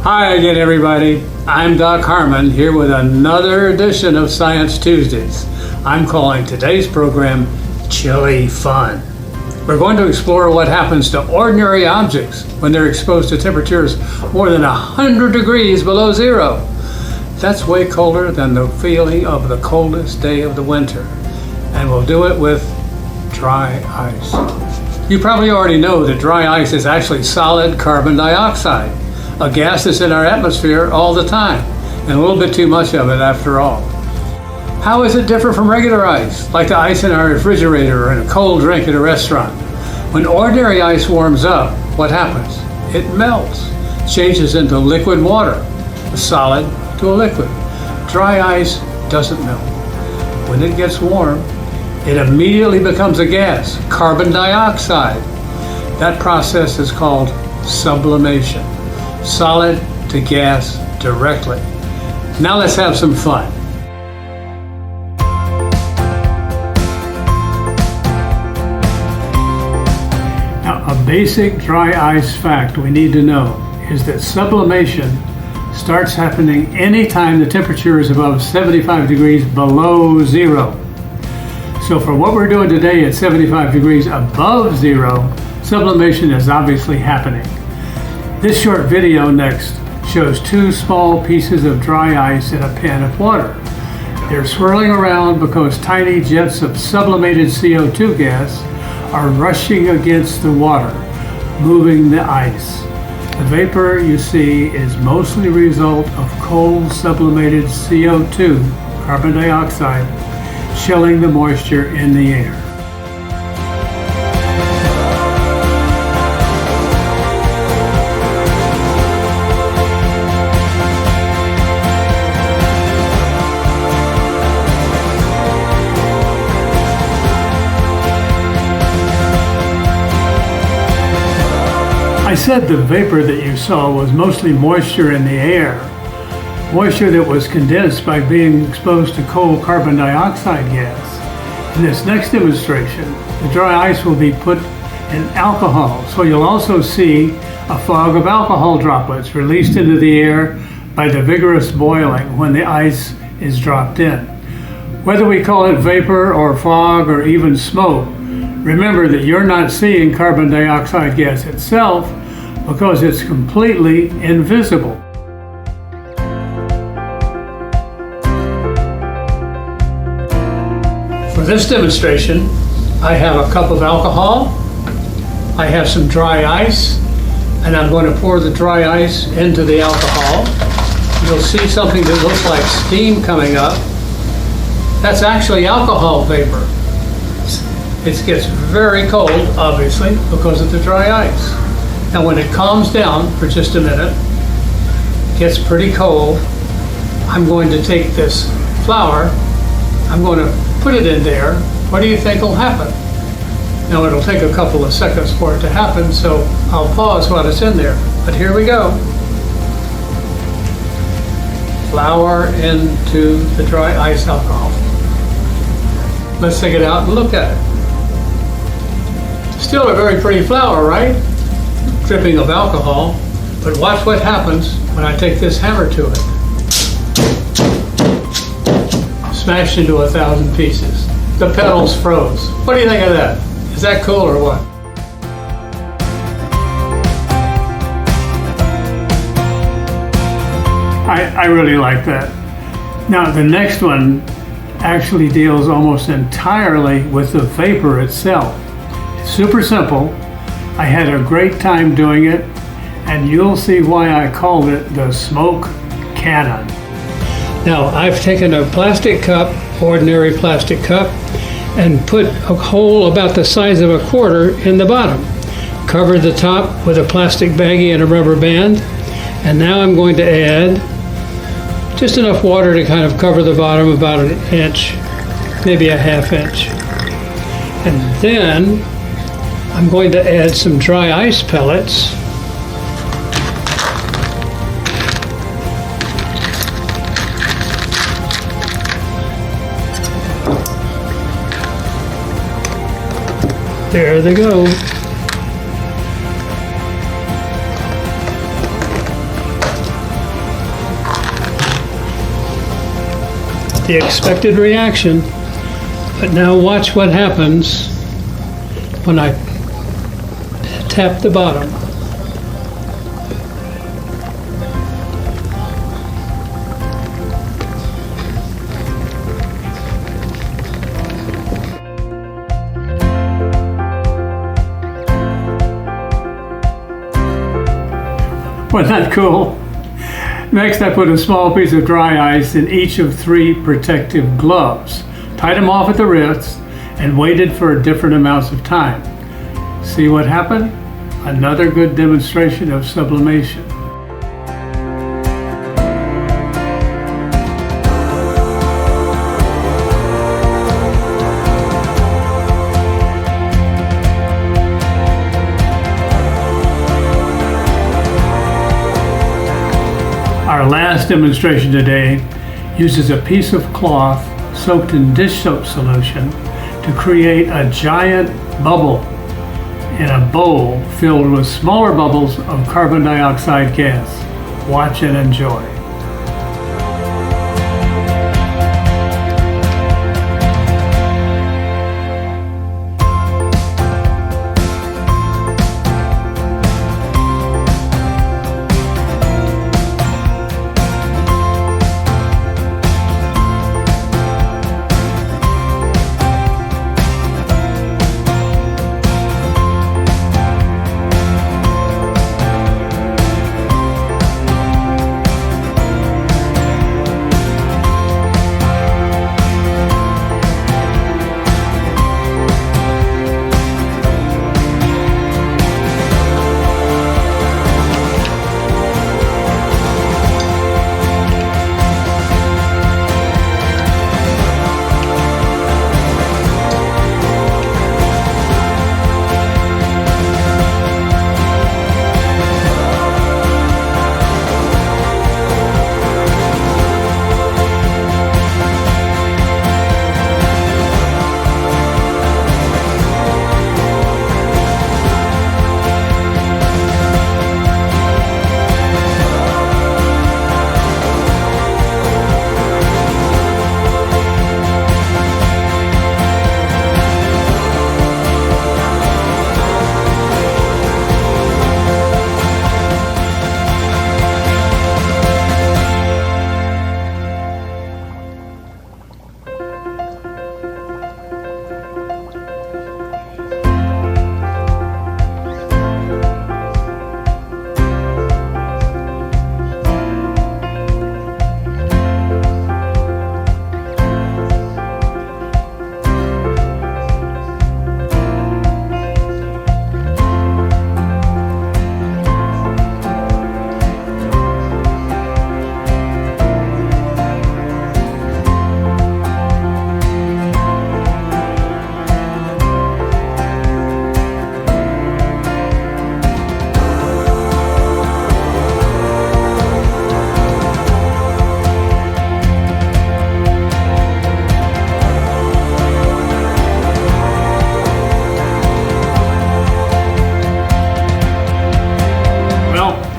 Hi again, everybody. I'm Doc Harmon here with another edition of Science Tuesdays. I'm calling today's program Chilly Fun. We're going to explore what happens to ordinary objects when they're exposed to temperatures more than 100 degrees below zero. That's way colder than the feeling of the coldest day of the winter. And we'll do it with dry ice. You probably already know that dry ice is actually solid carbon dioxide, a gas that's in our atmosphere all the time, and a little bit too much of it after all. How is it different from regular ice, like the ice in our refrigerator or in a cold drink at a restaurant? When ordinary ice warms up, what happens? It melts, changes into liquid water, a solid to a liquid. Dry ice doesn't melt. When it gets warm, it immediately becomes a gas, carbon dioxide. That process is called sublimation. Solid to gas directly. Now let's have some fun. Now, a basic dry ice fact we need to know is that sublimation starts happening anytime the temperature is above 75 degrees below zero. So for what we're doing today at 75 degrees above zero, sublimation is obviously happening. This short video next shows two small pieces of dry ice in a pan of water. They're swirling around because tiny jets of sublimated CO2 gas are rushing against the water, moving the ice. The vapor you see is mostly a result of cold sublimated CO2, carbon dioxide, chilling the moisture in the air. I said the vapor that you saw was mostly moisture in the air, moisture that was condensed by being exposed to cold carbon dioxide gas. In this next demonstration, the dry ice will be put in alcohol, so you'll also see a fog of alcohol droplets released into the air by the vigorous boiling when the ice is dropped in. Whether we call it vapor or fog or even smoke, remember that you're not seeing carbon dioxide gas itself because it's completely invisible. For this demonstration, I have a cup of alcohol, I have some dry ice, and I'm going to pour the dry ice into the alcohol. You'll see something that looks like steam coming up. That's actually alcohol vapor. It gets very cold, obviously, because of the dry ice. Now when it calms down for just a minute, gets pretty cold, I'm going to take this flour, I'm going to put it in there. What do you think will happen? Now it'll take a couple of seconds for it to happen, so I'll pause while it's in there. But here we go. Flour into the dry ice alcohol. Let's take it out and look at it. Still a very pretty flour, right? Dripping of alcohol, but watch what happens when I take this hammer to it. Smashed into 1,000 pieces. The petals froze. What do you think of that? Is that cool or what? I really like that. Now the next one actually deals almost entirely with the vapor itself. It's super simple. I had a great time doing it, and you'll see why I called it the smoke cannon. Now I've taken a plastic cup, ordinary plastic cup, and put a hole about the size of a quarter in the bottom. Covered the top with a plastic baggie and a rubber band, and now I'm going to add just enough water to kind of cover the bottom, about an inch, maybe a half inch. And then I'm going to add some dry ice pellets. There they go. the expected reaction. But now watch what happens when I tap the bottom. Wasn't that cool? Next, I put a small piece of dry ice in each of 3 protective gloves, tied them off at the wrists, and waited for different amounts of time. See what happened? Another good demonstration of sublimation. Our last demonstration today uses a piece of cloth soaked in dish soap solution to create a giant bubble in a bowl filled with smaller bubbles of carbon dioxide gas. Watch and enjoy.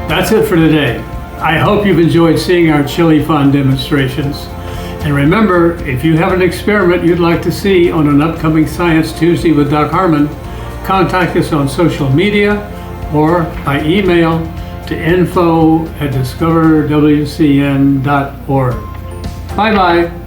That's it for today. I hope you've enjoyed seeing our chili fun demonstrations. And remember, if you have an experiment you'd like to see on an upcoming Science Tuesday with Doc Harmon, contact us on social media or by email to info@discoverwcn.org. Bye-bye.